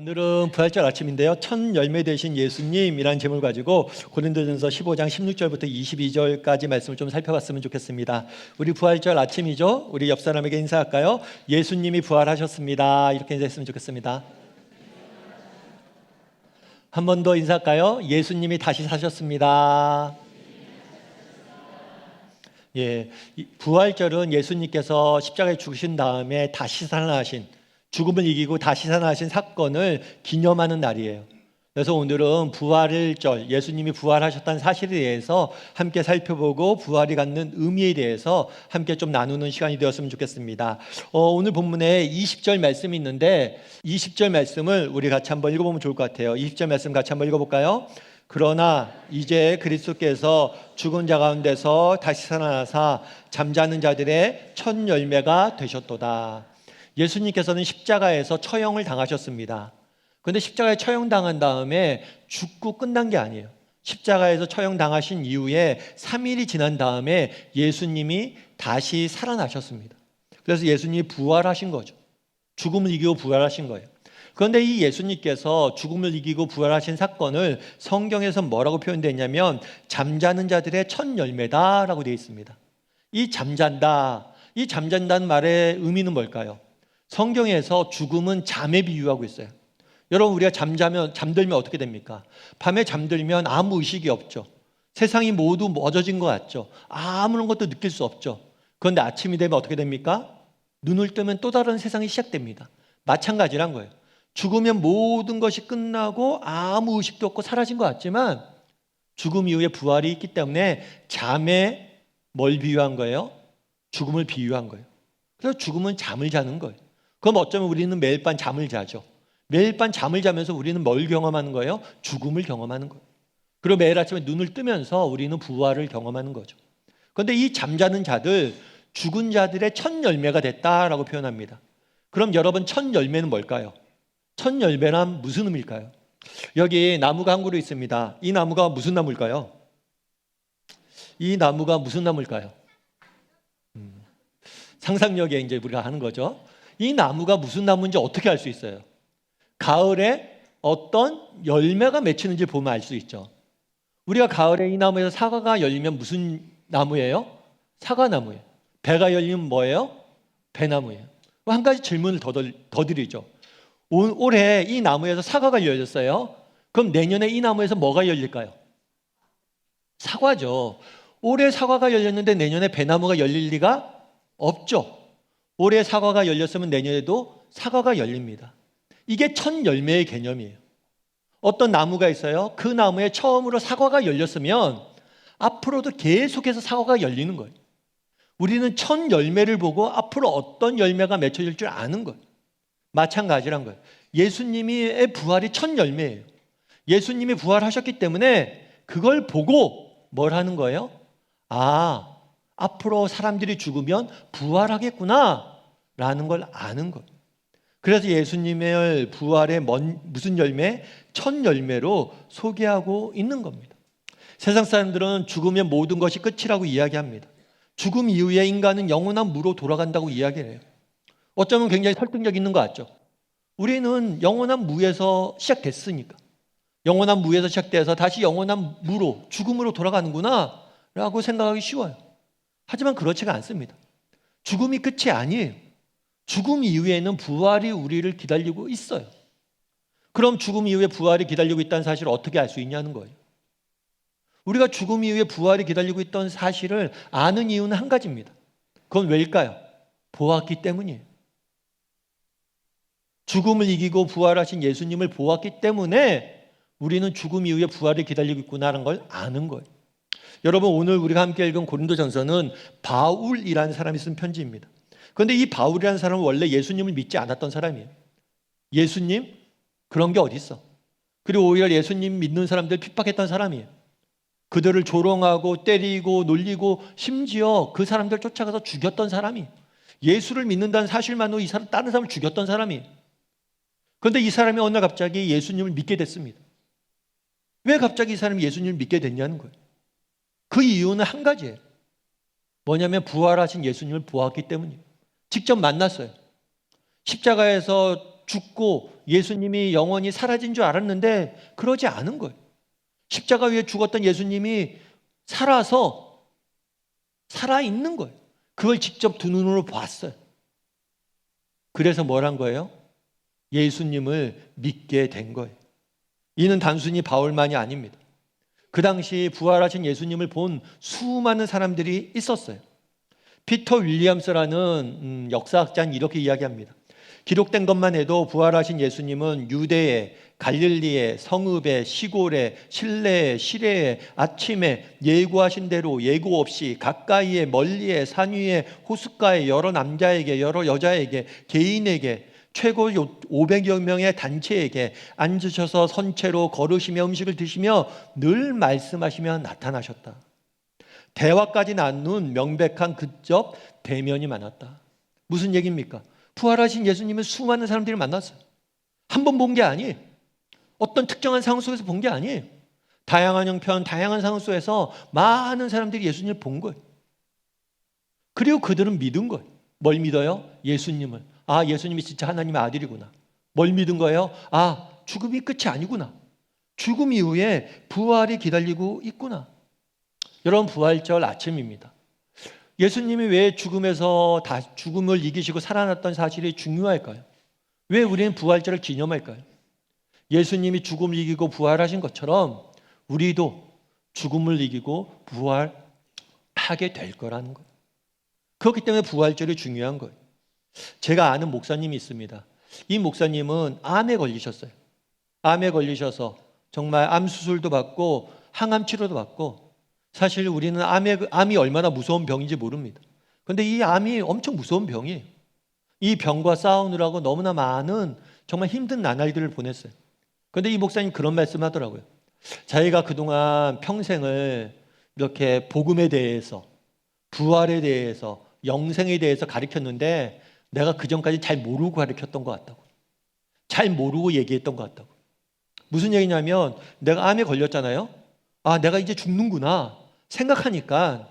오늘은 부활절 아침인데요. 첫 열매 되신 예수님이라는 제목을 가지고 고린도전서 15장 16절부터 22절까지 말씀을 좀 살펴봤으면 좋겠습니다. 우리 부활절 아침이죠. 우리 옆 사람에게 인사할까요? 예수님이 부활하셨습니다. 이렇게 인사했으면 좋겠습니다. 한 번 더 인사할까요? 예수님이 다시 사셨습니다. 예, 부활절은 예수님께서 십자가에 죽으신 다음에 다시 살아나신, 죽음을 이기고 다시 살아나신 사건을 기념하는 날이에요. 그래서 오늘은 부활절, 예수님이 부활하셨다는 사실에 대해서 함께 살펴보고 부활이 갖는 의미에 대해서 함께 좀 나누는 시간이 되었으면 좋겠습니다. 오늘 본문에 20절 말씀이 있는데 20절 말씀을 우리 같이 한번 읽어보면 좋을 것 같아요. 20절 말씀 같이 한번 읽어볼까요? 그러나 이제 그리스도께서 죽은 자 가운데서 다시 살아나사 잠자는 자들의 첫 열매가 되셨도다. 예수님께서는 십자가에서 처형을 당하셨습니다. 그런데 십자가에 처형당한 다음에 죽고 끝난 게 아니에요. 십자가에서 처형당하신 이후에 3일이 지난 다음에 예수님이 다시 살아나셨습니다. 그래서 예수님이 부활하신 거죠. 죽음을 이기고 부활하신 거예요. 그런데 이 예수님께서 죽음을 이기고 부활하신 사건을 성경에서 뭐라고 표현되냐면 잠자는 자들의 첫 열매다라고 되어 있습니다. 이 잠잔다는 말의 의미는 뭘까요? 성경에서 죽음은 잠에 비유하고 있어요. 여러분, 우리가 잠들면 어떻게 됩니까? 밤에 잠들면 아무 의식이 없죠. 세상이 모두 멎어진 것 같죠. 아무런 것도 느낄 수 없죠. 그런데 아침이 되면 어떻게 됩니까? 눈을 뜨면 또 다른 세상이 시작됩니다. 마찬가지란 거예요. 죽으면 모든 것이 끝나고 아무 의식도 없고 사라진 것 같지만 죽음 이후에 부활이 있기 때문에 잠에 뭘 비유한 거예요? 죽음을 비유한 거예요. 그래서 죽음은 잠을 자는 거예요. 그럼 어쩌면 우리는 매일 밤 잠을 자죠. 매일 밤 잠을 자면서 우리는 뭘 경험하는 거예요? 죽음을 경험하는 거예요. 그리고 매일 아침에 눈을 뜨면서 우리는 부활을 경험하는 거죠. 그런데 이 잠자는 자들, 죽은 자들의 첫 열매가 됐다라고 표현합니다. 그럼 여러분, 첫 열매는 뭘까요? 첫 열매란 무슨 의미일까요? 여기 나무가 한 그루 있습니다. 이 나무가 무슨 나무일까요? 이 나무가 무슨 나무일까요? 상상력에 이제 우리가 하는 거죠. 이 나무가 무슨 나무인지 어떻게 알 수 있어요? 가을에 어떤 열매가 맺히는지 보면 알 수 있죠. 우리가 가을에 이 나무에서 사과가 열리면 무슨 나무예요? 사과나무예요. 배가 열리면 뭐예요? 배나무예요. 한 가지 질문을 더 드리죠. 올해 이 나무에서 사과가 열렸어요. 그럼 내년에 이 나무에서 뭐가 열릴까요? 사과죠. 올해 사과가 열렸는데 내년에 배나무가 열릴 리가 없죠. 올해 사과가 열렸으면 내년에도 사과가 열립니다. 이게 첫 열매의 개념이에요. 어떤 나무가 있어요. 그 나무에 처음으로 사과가 열렸으면 앞으로도 계속해서 사과가 열리는 거예요. 우리는 첫 열매를 보고 앞으로 어떤 열매가 맺혀질 줄 아는 거예요. 마찬가지란 거예요. 예수님의 부활이 첫 열매예요. 예수님이 부활하셨기 때문에 그걸 보고 뭘 하는 거예요? 아, 앞으로 사람들이 죽으면 부활하겠구나 라는 걸 아는 거예요. 그래서 예수님의 부활의 무슨 열매? 첫 열매로 소개하고 있는 겁니다. 세상 사람들은 죽으면 모든 것이 끝이라고 이야기합니다. 죽음 이후에 인간은 영원한 무로 돌아간다고 이야기해요. 어쩌면 굉장히 설득력 있는 것 같죠. 우리는 영원한 무에서 시작됐으니까, 영원한 무에서 시작돼서 다시 영원한 무로, 죽음으로 돌아가는구나 라고 생각하기 쉬워요. 하지만 그렇지가 않습니다. 죽음이 끝이 아니에요. 죽음 이후에는 부활이 우리를 기다리고 있어요. 그럼 죽음 이후에 부활이 기다리고 있다는 사실을 어떻게 알 수 있냐는 거예요. 우리가 죽음 이후에 부활이 기다리고 있던 사실을 아는 이유는 한 가지입니다. 그건 왜일까요? 보았기 때문이에요. 죽음을 이기고 부활하신 예수님을 보았기 때문에 우리는 죽음 이후에 부활이 기다리고 있구나라는 걸 아는 거예요. 여러분, 오늘 우리가 함께 읽은 고린도전서는 바울이라는 사람이 쓴 편지입니다. 그런데 이 바울이라는 사람은 원래 예수님을 믿지 않았던 사람이에요. 예수님? 그런 게 어디 있어? 그리고 오히려 예수님 믿는 사람들 핍박했던 사람이에요. 그들을 조롱하고 때리고 놀리고 심지어 그 사람들 쫓아가서 죽였던 사람이에요. 예수를 믿는다는 사실만으로 이 사람, 다른 사람을 죽였던 사람이에요. 그런데 이 사람이 어느 날 갑자기 예수님을 믿게 됐습니다. 왜 갑자기 이 사람이 예수님을 믿게 됐냐는 거예요. 그 이유는 한 가지예요. 뭐냐면 부활하신 예수님을 보았기 때문이에요. 직접 만났어요. 십자가에서 죽고 예수님이 영원히 사라진 줄 알았는데 그러지 않은 거예요. 십자가 위에 죽었던 예수님이 살아있는 거예요. 그걸 직접 두 눈으로 봤어요. 그래서 뭘 한 거예요? 예수님을 믿게 된 거예요. 이는 단순히 바울만이 아닙니다. 그 당시 부활하신 예수님을 본 수많은 사람들이 있었어요. 피터 윌리엄스라는 역사학자는 이렇게 이야기합니다. 기록된 것만 해도 부활하신 예수님은 유대에, 갈릴리에, 성읍에, 시골에, 실내에, 시내에, 아침에 예고하신 대로 예고 없이 가까이에, 멀리에, 산 위에, 호숫가에 여러 남자에게, 여러 여자에게, 개인에게, 최고 500여 명의 단체에게 앉으셔서 선체로 걸으시며 음식을 드시며 늘 말씀하시며 나타나셨다. 대화까지 나눈 명백한 그적 대면이 많았다. 무슨 얘기입니까? 부활하신 예수님은 수많은 사람들이 만났어요. 한 번 본 게 아니에요. 어떤 특정한 상황 속에서 본 게 아니에요. 다양한 형편, 다양한 상황 속에서 많은 사람들이 예수님을 본 거예요. 그리고 그들은 믿은 거예요. 뭘 믿어요? 예수님을. 아, 예수님이 진짜 하나님의 아들이구나. 뭘 믿은 거예요? 아, 죽음이 끝이 아니구나. 죽음 이후에 부활이 기다리고 있구나. 여러분, 부활절 아침입니다. 예수님이 왜 죽음에서 죽음을 이기시고 살아났던 사실이 중요할까요? 왜 우리는 부활절을 기념할까요? 예수님이 죽음을 이기고 부활하신 것처럼 우리도 죽음을 이기고 부활하게 될 거라는 거예요. 그렇기 때문에 부활절이 중요한 거예요. 제가 아는 목사님이 있습니다. 이 목사님은 암에 걸리셨어요. 암에 걸리셔서 정말 암 수술도 받고 항암 치료도 받고, 사실 우리는 암이 얼마나 무서운 병인지 모릅니다. 그런데 이 암이 엄청 무서운 병이에요. 이 병과 싸우느라고 너무나 많은 정말 힘든 나날들을 보냈어요. 그런데 이 목사님 그런 말씀 하더라고요. 자기가 그동안 평생을 이렇게 복음에 대해서, 부활에 대해서, 영생에 대해서 가르쳤는데 내가 그전까지 잘 모르고 가르쳤던 것 같다고. 잘 모르고 얘기했던 것 같다고. 무슨 얘기냐면 내가 암에 걸렸잖아요. 아, 내가 이제 죽는구나 생각하니까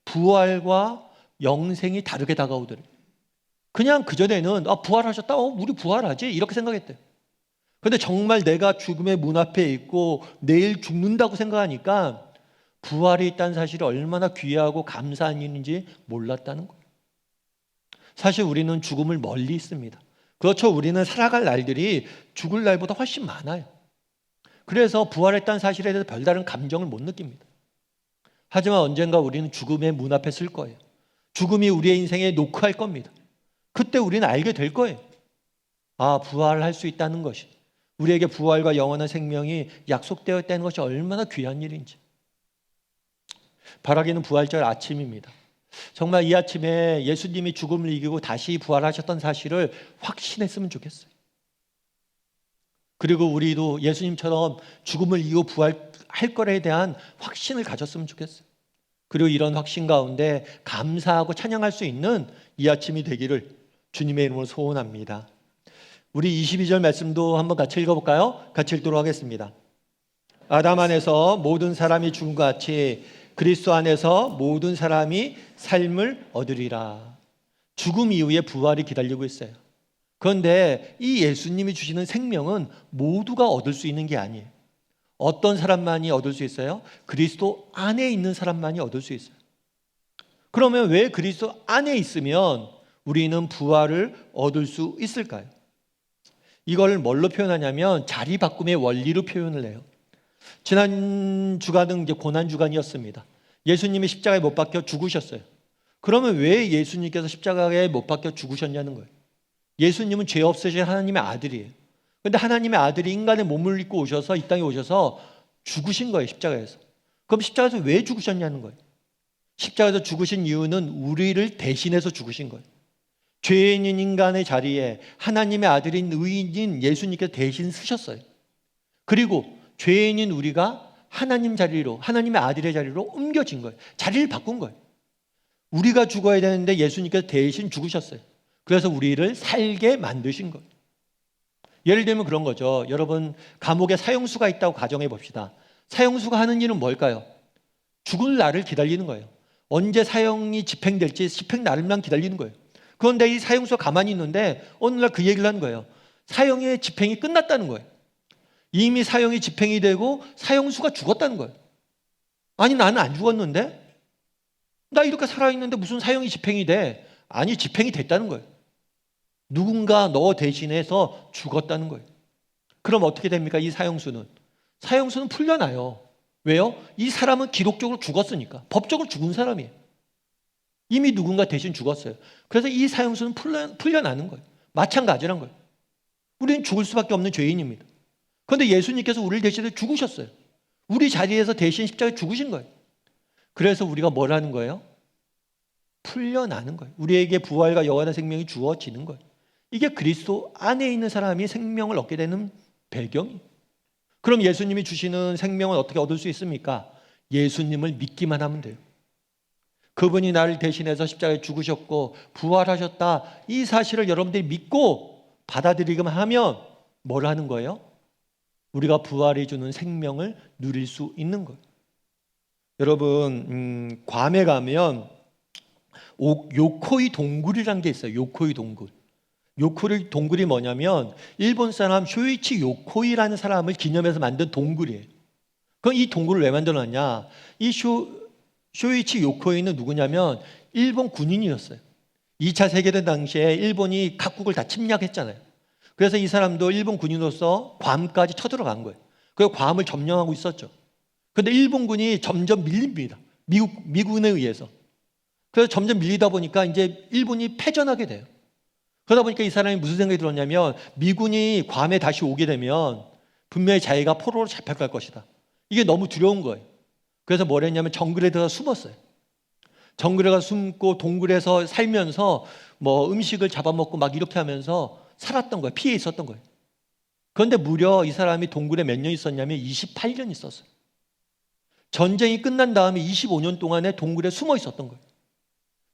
부활과 영생이 다르게 다가오더래요. 그냥 그전에는 부활하셨다? 우리 부활하지? 이렇게 생각했대요. 그런데 정말 내가 죽음의 문 앞에 있고 내일 죽는다고 생각하니까 부활이 있다는 사실이 얼마나 귀하고 감사한 일인지 몰랐다는 거예요. 사실 우리는 죽음을 멀리 있습니다. 그렇죠. 우리는 살아갈 날들이 죽을 날보다 훨씬 많아요. 그래서 부활했다는 사실에 대해서 별다른 감정을 못 느낍니다. 하지만 언젠가 우리는 죽음의 문 앞에 설 거예요. 죽음이 우리의 인생에 노크할 겁니다. 그때 우리는 알게 될 거예요. 아, 부활할 수 있다는 것이, 우리에게 부활과 영원한 생명이 약속되어 있다는 것이 얼마나 귀한 일인지. 바라기는 부활절 아침입니다. 정말 이 아침에 예수님이 죽음을 이기고 다시 부활하셨던 사실을 확신했으면 좋겠어요. 그리고 우리도 예수님처럼 죽음을 이기고 부활할 거에 대한 확신을 가졌으면 좋겠어요. 그리고 이런 확신 가운데 감사하고 찬양할 수 있는 이 아침이 되기를 주님의 이름으로 소원합니다. 우리 22절 말씀도 한번 같이 읽어볼까요? 같이 읽도록 하겠습니다. 아담 안에서 모든 사람이 죽음과 같이 그리스도 안에서 모든 사람이 삶을 얻으리라. 죽음 이후에 부활이 기다리고 있어요. 그런데 이 예수님이 주시는 생명은 모두가 얻을 수 있는 게 아니에요. 어떤 사람만이 얻을 수 있어요? 그리스도 안에 있는 사람만이 얻을 수 있어요. 그러면 왜 그리스도 안에 있으면 우리는 부활을 얻을 수 있을까요? 이걸 뭘로 표현하냐면 자리 바꿈의 원리로 표현을 해요. 지난 주간은 이제 고난 주간이었습니다. 예수님이 십자가에 못 박혀 죽으셨어요. 그러면 왜 예수님께서 십자가에 못 박혀 죽으셨냐는 거예요. 예수님은 죄 없으신 하나님의 아들이에요. 그런데 하나님의 아들이 인간의 몸을 입고 오셔서 이 땅에 오셔서 죽으신 거예요, 십자가에서. 그럼 십자가에서 왜 죽으셨냐는 거예요. 십자가에서 죽으신 이유는 우리를 대신해서 죽으신 거예요. 죄인인 인간의 자리에 하나님의 아들인 의인인 예수님께서 대신 쓰셨어요. 그리고 죄인인 우리가 하나님 자리로, 하나님의 아들의 자리로 옮겨진 거예요. 자리를 바꾼 거예요. 우리가 죽어야 되는데 예수님께서 대신 죽으셨어요. 그래서 우리를 살게 만드신 거예요. 예를 들면 그런 거죠. 여러분, 감옥에 사형수가 있다고 가정해 봅시다. 사형수가 하는 일은 뭘까요? 죽을 날을 기다리는 거예요. 언제 사형이 집행될지 집행 날만 기다리는 거예요. 그런데 이 사형수가 가만히 있는데 어느 날 그 얘기를 하는 거예요. 사형의 집행이 끝났다는 거예요. 이미 사형이 집행이 되고 사형수가 죽었다는 거예요. 아니, 나는 안 죽었는데? 나 이렇게 살아있는데 무슨 사형이 집행이 돼? 아니, 집행이 됐다는 거예요. 누군가 너 대신해서 죽었다는 거예요. 그럼 어떻게 됩니까? 이 사형수는 풀려나요. 왜요? 이 사람은 기록적으로 죽었으니까. 법적으로 죽은 사람이에요. 이미 누군가 대신 죽었어요. 그래서 이 사형수는 풀려나는 거예요. 마찬가지란 거예요. 우리는 죽을 수밖에 없는 죄인입니다. 그런데 예수님께서 우리를 대신해 죽으셨어요. 우리 자리에서 대신 십자가에 죽으신 거예요. 그래서 우리가 뭘 하는 거예요? 풀려나는 거예요. 우리에게 부활과 영원한 생명이 주어지는 거예요. 이게 그리스도 안에 있는 사람이 생명을 얻게 되는 배경이에요. 그럼 예수님이 주시는 생명을 어떻게 얻을 수 있습니까? 예수님을 믿기만 하면 돼요. 그분이 나를 대신해서 십자가에 죽으셨고 부활하셨다, 이 사실을 여러분들이 믿고 받아들이기만 하면 뭘 하는 거예요? 우리가 부활이 주는 생명을 누릴 수 있는 거예요. 여러분, 괌에 가면 요코이 동굴이라는 게 있어요. 요코이 동굴. 요코이 동굴이 뭐냐면 일본 사람 쇼이치 요코이라는 사람을 기념해서 만든 동굴이에요. 그럼 이 동굴을 왜 만들었냐? 이 쇼이치 요코이는 누구냐면 일본 군인이었어요. 2차 세계대전 당시에 일본이 각국을 다 침략했잖아요. 그래서 이 사람도 일본 군인으로서 괌까지 쳐들어간 거예요. 그래서 괌을 점령하고 있었죠. 그런데 일본군이 점점 밀립니다. 미군에 의해서. 그래서 점점 밀리다 보니까 이제 일본이 패전하게 돼요. 그러다 보니까 이 사람이 무슨 생각이 들었냐면 미군이 괌에 다시 오게 되면 분명히 자기가 포로로 잡혀갈 것이다. 이게 너무 두려운 거예요. 그래서 뭘 했냐면 정글에 들어가 숨었어요. 정글에 가서 숨고 동굴에서 살면서 뭐 음식을 잡아먹고 막 이렇게 하면서 살았던 거예요. 피해 있었던 거예요. 그런데 무려 이 사람이 동굴에 몇 년 있었냐면 28년 있었어요. 전쟁이 끝난 다음에 25년 동안에 동굴에 숨어 있었던 거예요.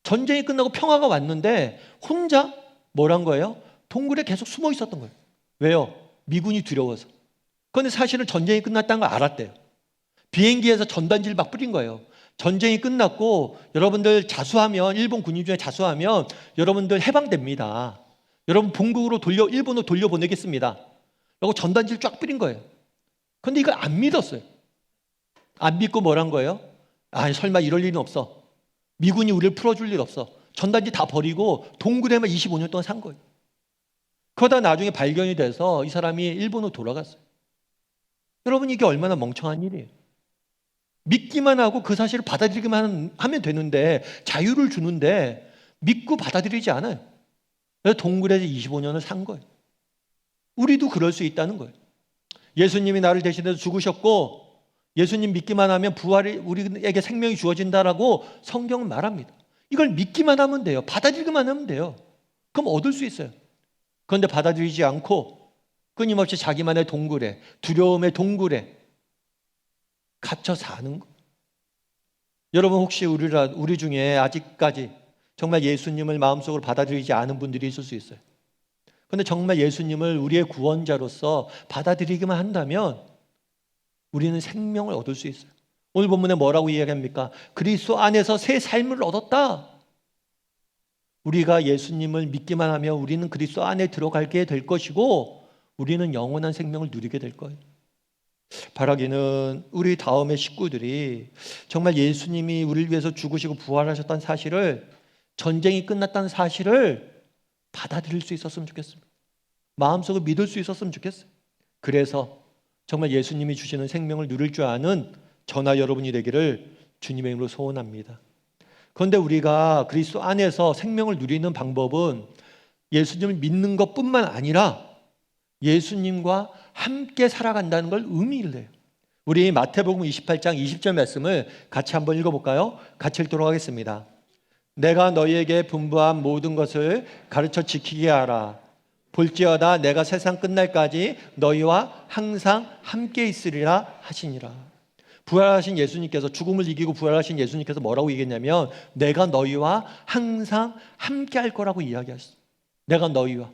전쟁이 끝나고 평화가 왔는데 혼자 뭘 한 거예요? 동굴에 계속 숨어 있었던 거예요. 왜요? 미군이 두려워서. 그런데 사실은 전쟁이 끝났다는 걸 알았대요. 비행기에서 전단지를 막 뿌린 거예요. 전쟁이 끝났고 여러분들 자수하면, 일본 군인 중에 자수하면 여러분들 해방됩니다. 여러분 본국으로 일본으로 돌려보내겠습니다. 라고 전단지를 쫙 뿌린 거예요. 그런데 이걸 안 믿었어요. 안 믿고 뭘 한 거예요? 아, 설마 이럴 일은 없어. 미군이 우리를 풀어줄 일 없어. 전단지 다 버리고 동굴에만 25년 동안 산 거예요. 그러다 나중에 발견이 돼서 이 사람이 일본으로 돌아갔어요. 여러분, 이게 얼마나 멍청한 일이에요. 믿기만 하고 그 사실을 받아들이기만 하면 되는데, 자유를 주는데 믿고 받아들이지 않아요. 그래서 동굴에서 25년을 산 거예요. 우리도 그럴 수 있다는 거예요. 예수님이 나를 대신해서 죽으셨고 예수님 믿기만 하면 부활이 우리에게 생명이 주어진다라고 성경은 말합니다. 이걸 믿기만 하면 돼요. 받아들이기만 하면 돼요. 그럼 얻을 수 있어요. 그런데 받아들이지 않고 끊임없이 자기만의 동굴에, 두려움의 동굴에 갇혀 사는 거. 여러분, 혹시 우리 중에 아직까지 정말 예수님을 마음속으로 받아들이지 않은 분들이 있을 수 있어요. 그런데 정말 예수님을 우리의 구원자로서 받아들이기만 한다면 우리는 생명을 얻을 수 있어요. 오늘 본문에 뭐라고 이야기합니까? 그리스도 안에서 새 삶을 얻었다. 우리가 예수님을 믿기만 하면 우리는 그리스도 안에 들어가게 될 것이고 우리는 영원한 생명을 누리게 될 거예요. 바라기는 우리 다음의 식구들이 정말 예수님이 우리를 위해서 죽으시고 부활하셨다는 사실을, 전쟁이 끝났다는 사실을 받아들일 수 있었으면 좋겠습니다. 마음속으로 믿을 수 있었으면 좋겠어요. 그래서 정말 예수님이 주시는 생명을 누릴 줄 아는 저나 여러분이 되기를 주님의 이름으로 소원합니다. 그런데 우리가 그리스도 안에서 생명을 누리는 방법은 예수님을 믿는 것뿐만 아니라 예수님과 함께 살아간다는 걸 의미를 해요. 우리 마태복음 28장 20절 말씀을 같이 한번 읽어볼까요? 같이 읽도록 하겠습니다. 내가 너희에게 분부한 모든 것을 가르쳐 지키게 하라. 볼지어다 내가 세상 끝날까지 너희와 항상 함께 있으리라 하시니라. 부활하신 예수님께서, 죽음을 이기고 부활하신 예수님께서 뭐라고 얘기했냐면 내가 너희와 항상 함께 할 거라고 이야기하셨어요. 내가 너희와.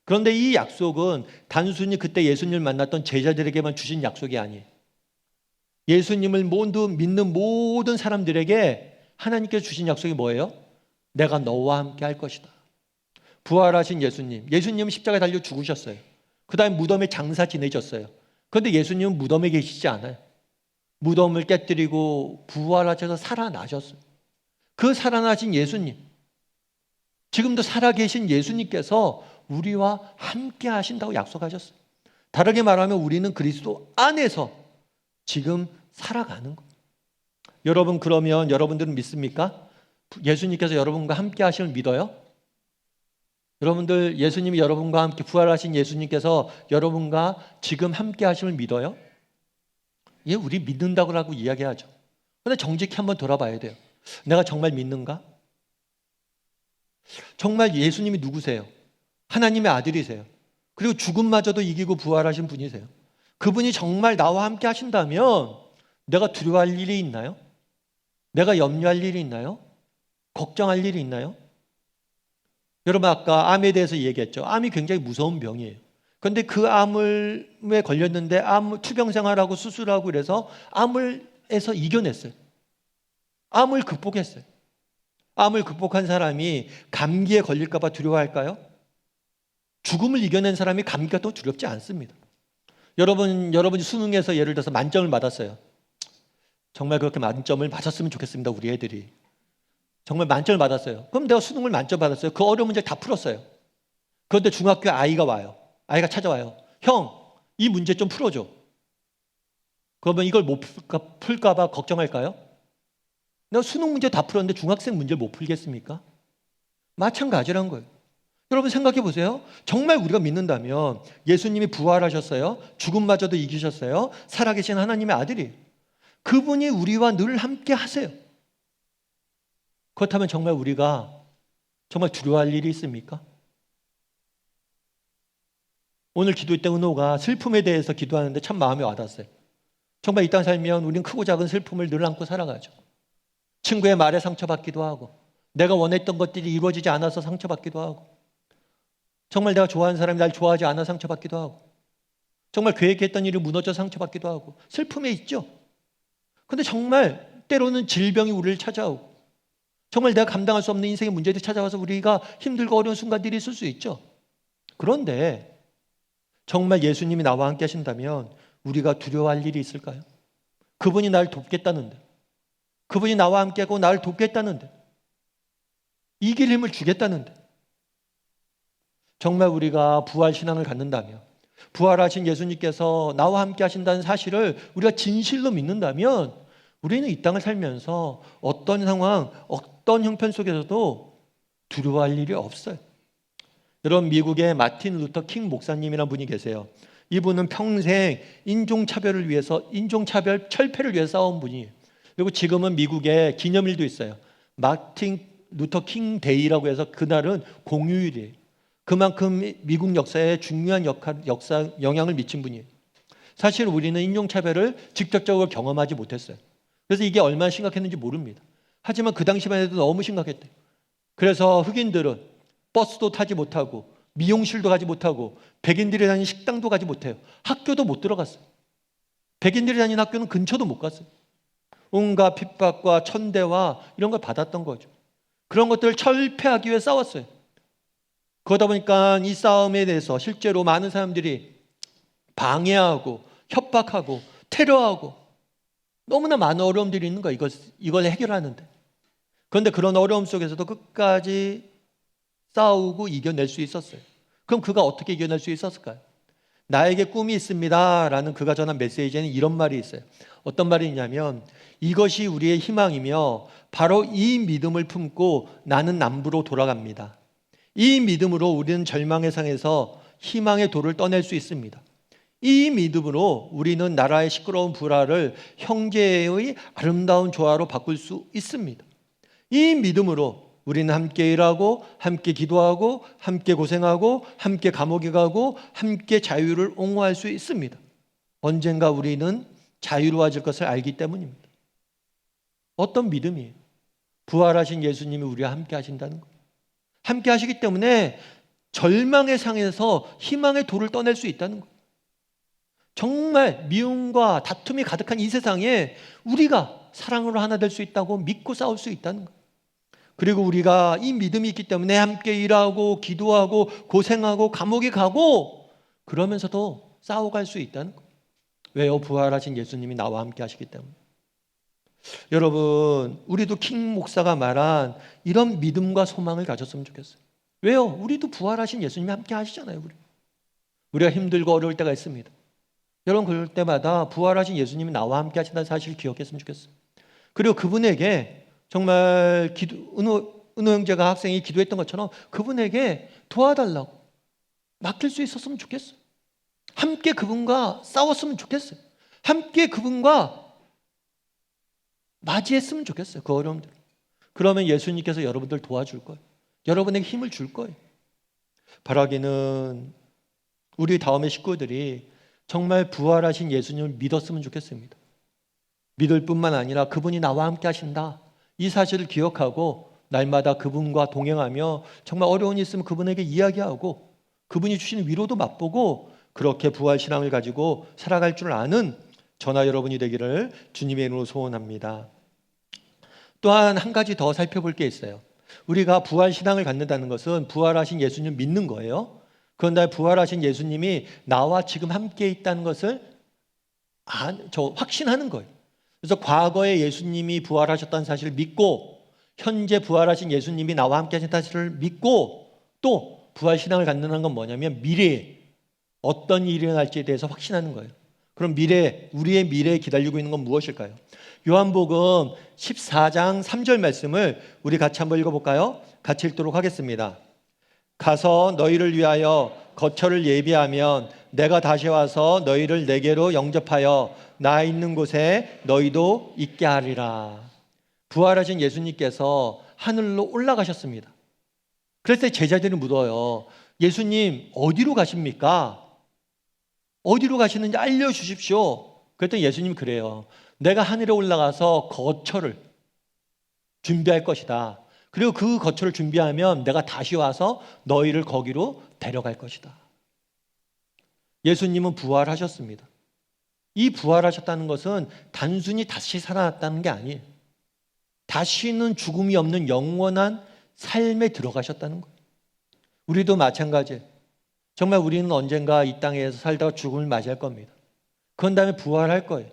그런데 이 약속은 단순히 그때 예수님을 만났던 제자들에게만 주신 약속이 아니에요. 예수님을 믿는 모든 사람들에게 하나님께서 주신 약속이 뭐예요? 내가 너와 함께 할 것이다. 부활하신 예수님은 십자가에 달려 죽으셨어요. 그다음에 무덤에 장사 지내셨어요. 그런데 예수님은 무덤에 계시지 않아요. 무덤을 깨뜨리고 부활하셔서 살아나셨어요. 그 살아나신 예수님, 지금도 살아계신 예수님께서 우리와 함께 하신다고 약속하셨어요. 다르게 말하면 우리는 그리스도 안에서 지금 살아가는 거예요. 여러분, 그러면 여러분들은 믿습니까? 예수님께서 여러분과 함께 하심을 믿어요? 여러분들, 예수님이 여러분과 함께 부활하신 예수님께서 여러분과 지금 함께 하심을 믿어요? 예, 우리 믿는다고 이야기하죠. 그런데 정직히 한번 돌아봐야 돼요. 내가 정말 믿는가? 정말 예수님이 누구세요? 하나님의 아들이세요. 그리고 죽음마저도 이기고 부활하신 분이세요. 그분이 정말 나와 함께 하신다면 내가 두려워할 일이 있나요? 내가 염려할 일이 있나요? 걱정할 일이 있나요? 여러분, 아까 암에 대해서 얘기했죠. 암이 굉장히 무서운 병이에요. 그런데 그 암에 걸렸는데 투병 생활하고 수술하고 그래서 암을에서 이겨냈어요. 암을 극복했어요. 암을 극복한 사람이 감기에 걸릴까 봐 두려워할까요? 죽음을 이겨낸 사람이 감기가 더 두렵지 않습니다. 여러분이 수능에서 예를 들어서 만점을 받았어요. 정말 그렇게 만점을 맞았으면 좋겠습니다. 우리 애들이. 정말 만점을 받았어요. 그럼 내가 수능을 만점 받았어요. 그 어려운 문제를 다 풀었어요. 그런데 중학교에 아이가 와요. 아이가 찾아와요. 형, 이 문제 좀 풀어줘. 그러면 이걸 못 풀까 봐 걱정할까요? 내가 수능 문제 다 풀었는데 중학생 문제를 못 풀겠습니까? 마찬가지란 거예요. 여러분, 생각해 보세요. 정말 우리가 믿는다면 예수님이 부활하셨어요. 죽음마저도 이기셨어요. 살아계신 하나님의 아들이에요. 그분이 우리와 늘 함께 하세요. 그렇다면 정말 우리가 정말 두려워할 일이 있습니까? 오늘 기도회 때 은호가 슬픔에 대해서 기도하는데 참 마음에 와닿았어요. 정말 이 땅 살면 우리는 크고 작은 슬픔을 늘 안고 살아가죠. 친구의 말에 상처받기도 하고, 내가 원했던 것들이 이루어지지 않아서 상처받기도 하고, 정말 내가 좋아하는 사람이 날 좋아하지 않아 상처받기도 하고, 정말 계획했던 일이 무너져 상처받기도 하고, 슬픔에 있죠. 그런데 정말 때로는 질병이 우리를 찾아오고, 정말 내가 감당할 수 없는 인생의 문제들이 찾아와서 우리가 힘들고 어려운 순간들이 있을 수 있죠. 그런데 정말 예수님이 나와 함께 하신다면 우리가 두려워할 일이 있을까요? 그분이 나를 돕겠다는데, 그분이 나와 함께 하고 나를 돕겠다는데, 이길 힘을 주겠다는데, 정말 우리가 부활신앙을 갖는다면, 부활하신 예수님께서 나와 함께 하신다는 사실을 우리가 진실로 믿는다면 우리는 이 땅을 살면서 어떤 상황, 어떤 형편 속에서도 두려워할 일이 없어요. 여러분, 미국의 마틴 루터 킹 목사님이라는 분이 계세요. 이분은 평생 인종차별을 위해서, 인종차별 철폐를 위해서 싸운 분이에요. 그리고 지금은 미국에 기념일도 있어요. 마틴 루터 킹 데이라고 해서 그날은 공휴일이에요. 그만큼 미국 역사에 중요한 영향을 미친 분이에요. 사실 우리는 인종차별을 직접적으로 경험하지 못했어요. 그래서 이게 얼마나 심각했는지 모릅니다. 하지만 그 당시만 해도 너무 심각했대요. 그래서 흑인들은 버스도 타지 못하고 미용실도 가지 못하고 백인들이 다니는 식당도 가지 못해요. 학교도 못 들어갔어요. 백인들이 다니는 학교는 근처도 못 갔어요. 온갖 핍박과 천대와 이런 걸 받았던 거죠. 그런 것들을 철폐하기 위해 싸웠어요. 그러다 보니까 이 싸움에 대해서 실제로 많은 사람들이 방해하고 협박하고 테러하고 너무나 많은 어려움들이 있는 거예요. 이걸 해결하는데. 그런데 그런 어려움 속에서도 끝까지 싸우고 이겨낼 수 있었어요. 그럼 그가 어떻게 이겨낼 수 있었을까요? 나에게 꿈이 있습니다 라는 그가 전한 메시지에는 이런 말이 있어요. 어떤 말이 있냐면, 이것이 우리의 희망이며 바로 이 믿음을 품고 나는 남부로 돌아갑니다. 이 믿음으로 우리는 절망의 상에서 희망의 도를 떠낼 수 있습니다. 이 믿음으로 우리는 나라의 시끄러운 불화를 형제의 아름다운 조화로 바꿀 수 있습니다. 이 믿음으로 우리는 함께 일하고 함께 기도하고 함께 고생하고 함께 감옥에 가고 함께 자유를 옹호할 수 있습니다. 언젠가 우리는 자유로워질 것을 알기 때문입니다. 어떤 믿음이에요? 부활하신 예수님이 우리와 함께 하신다는 거예요. 함께 하시기 때문에 절망의 상에서 희망의 도를 떠낼 수 있다는 거예요. 정말 미움과 다툼이 가득한 이 세상에 우리가 사랑으로 하나 될 수 있다고 믿고 싸울 수 있다는 거예요. 그리고 우리가 이 믿음이 있기 때문에 함께 일하고 기도하고 고생하고 감옥에 가고 그러면서도 싸워갈 수 있다는 거예요. 왜요? 부활하신 예수님이 나와 함께 하시기 때문에. 여러분, 우리도 킹 목사가 말한 이런 믿음과 소망을 가졌으면 좋겠어요. 왜요? 우리도 부활하신 예수님이 함께 하시잖아요. 우리가 힘들고 어려울 때가 있습니다. 여러분, 그럴 때마다 부활하신 예수님이 나와 함께 하신다는 사실을 기억했으면 좋겠어요. 그리고 그분에게 정말 은호 형제가 학생이 기도했던 것처럼 그분에게 도와달라고 맡길 수 있었으면 좋겠어요. 함께 그분과 싸웠으면 좋겠어요. 함께 그분과 맞이했으면 좋겠어요. 그 어려움들. 그러면 예수님께서 여러분들 도와줄 거예요. 여러분에게 힘을 줄 거예요. 바라기는 우리 다음의 식구들이 정말 부활하신 예수님을 믿었으면 좋겠습니다. 믿을 뿐만 아니라 그분이 나와 함께 하신다. 이 사실을 기억하고 날마다 그분과 동행하며 정말 어려운 일 있으면 그분에게 이야기하고 그분이 주시는 위로도 맛보고 그렇게 부활신앙을 가지고 살아갈 줄 아는 저나 여러분이 되기를 주님의 이름으로 소원합니다. 또한 한 가지 더 살펴볼 게 있어요. 우리가 부활신앙을 갖는다는 것은 부활하신 예수님을 믿는 거예요. 그런데 부활하신 예수님이 나와 지금 함께 있다는 것을 확신하는 거예요. 그래서 과거에 예수님이 부활하셨다는 사실을 믿고 현재 부활하신 예수님이 나와 함께 하신 사실을 믿고 또 부활신앙을 갖는다는 건 뭐냐면 미래에 어떤 일이 일어날지에 대해서 확신하는 거예요. 그럼 우리의 미래에 기다리고 있는 건 무엇일까요? 요한복음 14장 3절 말씀을 우리 같이 한번 읽어볼까요? 같이 읽도록 하겠습니다. 가서 너희를 위하여 거처를 예비하면 내가 다시 와서 너희를 내게로 영접하여 나 있는 곳에 너희도 있게 하리라. 부활하신 예수님께서 하늘로 올라가셨습니다. 그래서 제자들이 물어요. 예수님 어디로 가십니까? 어디로 가시는지 알려주십시오. 그랬더니 예수님이 그래요. 내가 하늘에 올라가서 거처를 준비할 것이다. 그리고 그 거처를 준비하면 내가 다시 와서 너희를 거기로 데려갈 것이다. 예수님은 부활하셨습니다. 이 부활하셨다는 것은 단순히 다시 살아났다는 게 아니에요. 다시는 죽음이 없는 영원한 삶에 들어가셨다는 거예요. 우리도 마찬가지예요. 정말 우리는 언젠가 이 땅에서 살다가 죽음을 맞이할 겁니다. 그런 다음에 부활할 거예요.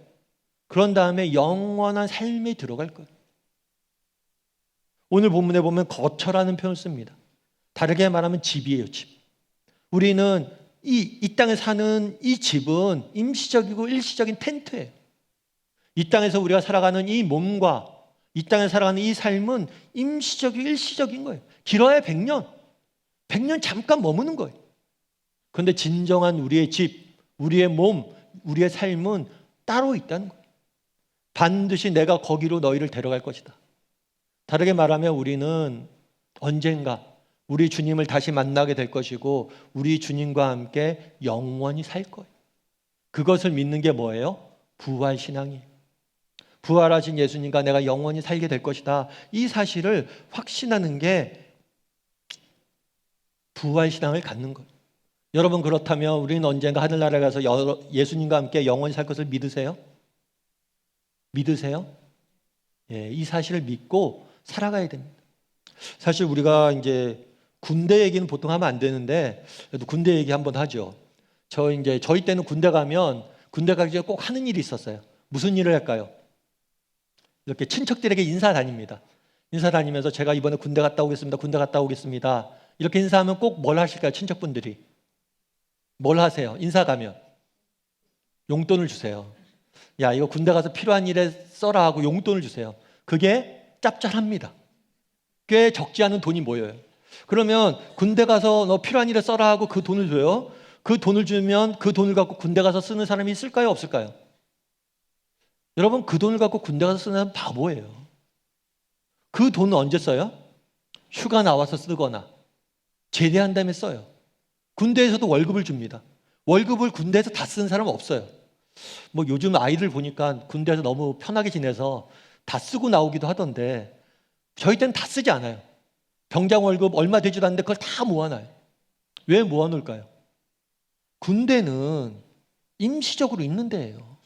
그런 다음에 영원한 삶에 들어갈 거예요. 오늘 본문에 보면 거처라는 표현을 씁니다. 다르게 말하면 집이에요, 집. 우리는 이 땅에 사는 이 집은 임시적이고 일시적인 텐트예요. 이 땅에서 우리가 살아가는 이 몸과 이 땅에 살아가는 이 삶은 임시적이고 일시적인 거예요. 길어야 100년. 100년 잠깐 머무는 거예요. 그런데 진정한 우리의 집, 우리의 몸, 우리의 삶은 따로 있다는 거예요. 반드시 내가 거기로 너희를 데려갈 것이다. 다르게 말하면 우리는 언젠가 우리 주님을 다시 만나게 될 것이고 우리 주님과 함께 영원히 살 거예요. 그것을 믿는 게 뭐예요? 부활신앙이에요. 부활하신 예수님과 내가 영원히 살게 될 것이다. 이 사실을 확신하는 게 부활신앙을 갖는 거예요. 여러분, 그렇다면 우리는 언젠가 하늘나라에 가서 예수님과 함께 영원히 살 것을 믿으세요? 믿으세요? 예, 이 사실을 믿고 살아가야 됩니다. 사실 우리가 이제 군대 얘기는 보통 하면 안 되는데 그래도 군대 얘기 한번 하죠. 저희 때는 군대 가면 군대 가기 전에 꼭 하는 일이 있었어요. 무슨 일을 할까요? 이렇게 친척들에게 인사 다닙니다. 인사 다니면서 제가 이번에 군대 갔다 오겠습니다. 군대 갔다 오겠습니다. 이렇게 인사하면 꼭 뭘 하실까요? 친척분들이 뭘 하세요? 인사 가면 용돈을 주세요. 야, 이거 군대 가서 필요한 일에 써라 하고 용돈을 주세요. 그게 짭짤합니다. 꽤 적지 않은 돈이 모여요. 그러면 군대 가서 너 필요한 일에 써라 하고 그 돈을 줘요. 그 돈을 주면 그 돈을 갖고 군대 가서 쓰는 사람이 있을까요? 없을까요? 여러분, 그 돈을 갖고 군대 가서 쓰는 사람은 바보예요. 그 돈은 언제 써요? 휴가 나와서 쓰거나 제대한 다음에 써요. 군대에서도 월급을 줍니다. 월급을 군대에서 다 쓰는 사람은 없어요. 뭐 요즘 아이들 보니까 군대에서 너무 편하게 지내서 다 쓰고 나오기도 하던데 저희 때는 다 쓰지 않아요. 병장 월급 얼마 되지도 않는데 그걸 다 모아놔요. 왜 모아놓을까요? 군대는 임시적으로 있는 데예요.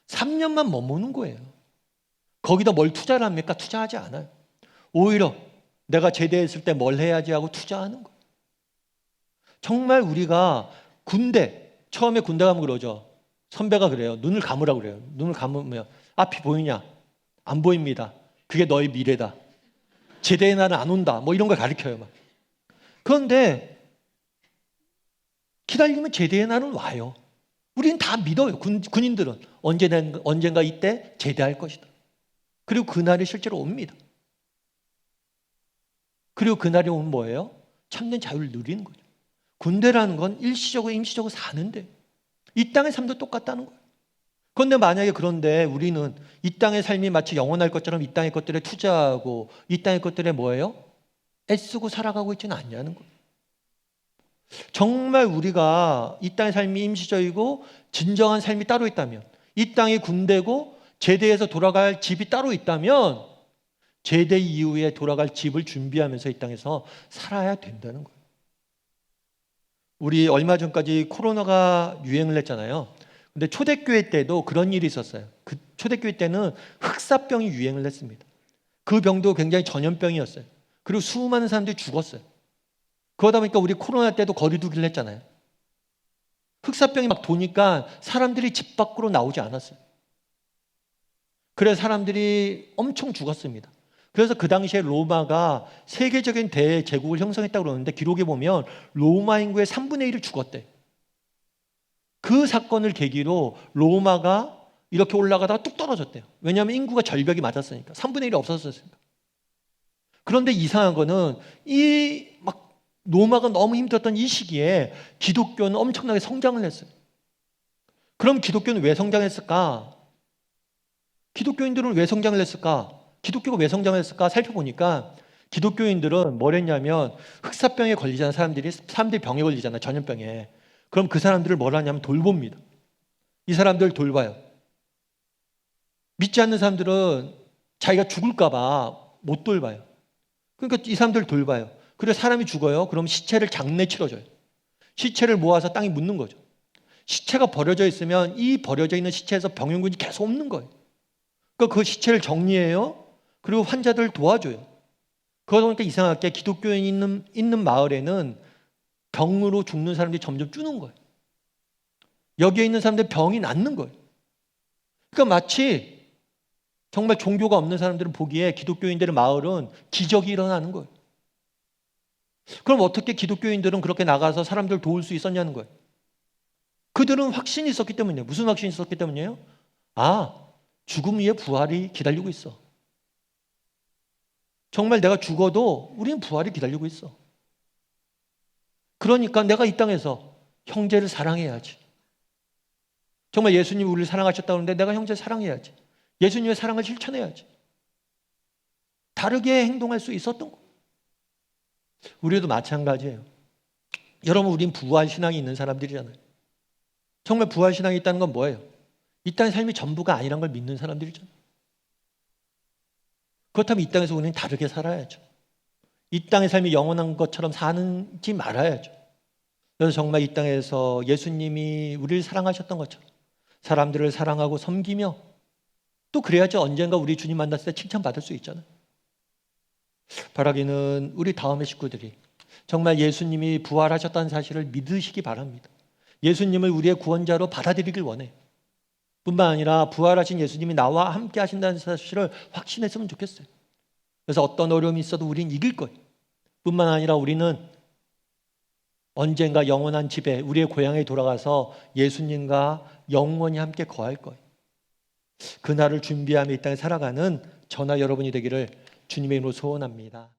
3년만 머무는 거예요. 거기다 뭘 투자를 합니까? 투자하지 않아요. 오히려 내가 제대했을 때 뭘 해야지 하고 투자하는 거예요. 정말 우리가 군대, 처음에 군대 가면 그러죠. 선배가 그래요. 눈을 감으라고 그래요. 눈을 감으면 앞이 보이냐? 안 보입니다. 그게 너의 미래다. 제대의 날은 안 온다. 뭐 이런 걸 가르쳐요. 막. 그런데 기다리면 제대의 날은 와요. 우리는 다 믿어요. 군인들은 언젠가 이때 제대할 것이다. 그리고 그날이 실제로 옵니다. 그리고 그날이 오면 뭐예요? 참된 자유를 누리는 거죠. 군대라는 건 일시적으로 임시적으로 사는데 이 땅의 삶도 똑같다는 거예요. 그런데 만약에 그런데 우리는 이 땅의 삶이 마치 영원할 것처럼 이 땅의 것들에 투자하고 이 땅의 것들에 뭐예요? 애쓰고 살아가고 있지는 않냐는 거예요. 정말 우리가 이 땅의 삶이 임시적이고 진정한 삶이 따로 있다면, 이 땅이 군대고 제대에서 돌아갈 집이 따로 있다면 제대 이후에 돌아갈 집을 준비하면서 이 땅에서 살아야 된다는 거예요. 우리 얼마 전까지 코로나가 유행을 했잖아요. 근데 초대교회 때도 그런 일이 있었어요. 그 초대교회 때는 흑사병이 유행을 했습니다. 그 병도 굉장히 전염병이었어요. 그리고 수많은 사람들이 죽었어요. 그러다 보니까 우리 코로나 때도 거리두기를 했잖아요. 흑사병이 막 도니까 사람들이 집 밖으로 나오지 않았어요. 그래서 사람들이 엄청 죽었습니다. 그래서 그 당시에 로마가 세계적인 대제국을 형성했다고 그러는데 기록에 보면 로마 인구의 3분의 1을 죽었대. 그 사건을 계기로 로마가 이렇게 올라가다가 뚝 떨어졌대요. 왜냐하면 인구가 절벽이 맞았으니까. 3분의 1이 없어졌으니까. 그런데 이상한 거는 이 막 로마가 너무 힘들었던 이 시기에 기독교는 엄청나게 성장을 했어요. 그럼 기독교는 왜 성장했을까? 기독교인들은 왜 성장을 했을까? 기독교가 왜 성장을 했을까? 살펴보니까 기독교인들은 뭘 했냐면 흑사병에 걸리잖아. 사람들이 병에 걸리잖아. 전염병에. 그럼 그 사람들을 뭘 하냐면 돌봅니다. 이 사람들 돌봐요. 믿지 않는 사람들은 자기가 죽을까 봐 못 돌봐요. 그러니까 이 사람들 돌봐요. 그래서 사람이 죽어요. 그럼 시체를 장례 치러줘요. 시체를 모아서 땅에 묻는 거죠. 시체가 버려져 있으면 이 버려져 있는 시체에서 병균이 계속 옵는 거예요. 그러니까 그 시체를 정리해요. 그리고 환자들을 도와줘요. 그러다 보니까 이상하게 기독교인 있는 마을에는 병으로 죽는 사람들이 점점 줄는 거예요. 여기에 있는 사람들 병이 낫는 거예요. 그러니까 마치 정말 종교가 없는 사람들은 보기에 기독교인들의 마을은 기적이 일어나는 거예요. 그럼 어떻게 기독교인들은 그렇게 나가서 사람들 도울 수 있었냐는 거예요. 그들은 확신이 있었기 때문이에요. 무슨 확신이 있었기 때문이에요? 죽음 위에 부활이 기다리고 있어. 정말 내가 죽어도 우리는 부활이 기다리고 있어. 그러니까 내가 이 땅에서 형제를 사랑해야지. 정말 예수님이 우리를 사랑하셨다고 하는데 내가 형제를 사랑해야지. 예수님의 사랑을 실천해야지. 다르게 행동할 수 있었던 거. 우리도 마찬가지예요. 여러분, 우린 부활 신앙이 있는 사람들이잖아요. 정말 부활 신앙이 있다는 건 뭐예요? 이 땅의 삶이 전부가 아니란 걸 믿는 사람들이잖아요. 그렇다면 이 땅에서 우리는 다르게 살아야죠. 이 땅의 삶이 영원한 것처럼 사는지 말아야죠. 그래서 정말 이 땅에서 예수님이 우리를 사랑하셨던 것처럼 사람들을 사랑하고 섬기며 또 그래야지 언젠가 우리 주님 만났을 때 칭찬받을 수 있잖아요. 바라기는 우리 다음의 식구들이 정말 예수님이 부활하셨다는 사실을 믿으시기 바랍니다. 예수님을 우리의 구원자로 받아들이길 원해요. 뿐만 아니라 부활하신 예수님이 나와 함께 하신다는 사실을 확신했으면 좋겠어요. 그래서 어떤 어려움이 있어도 우리는 이길 거예요. 뿐만 아니라 우리는 언젠가 영원한 집에 우리의 고향에 돌아가서 예수님과 영원히 함께 거할 거예요. 그날을 준비하며 이 땅에 살아가는 저나 여러분이 되기를 주님의 이름으로 소원합니다.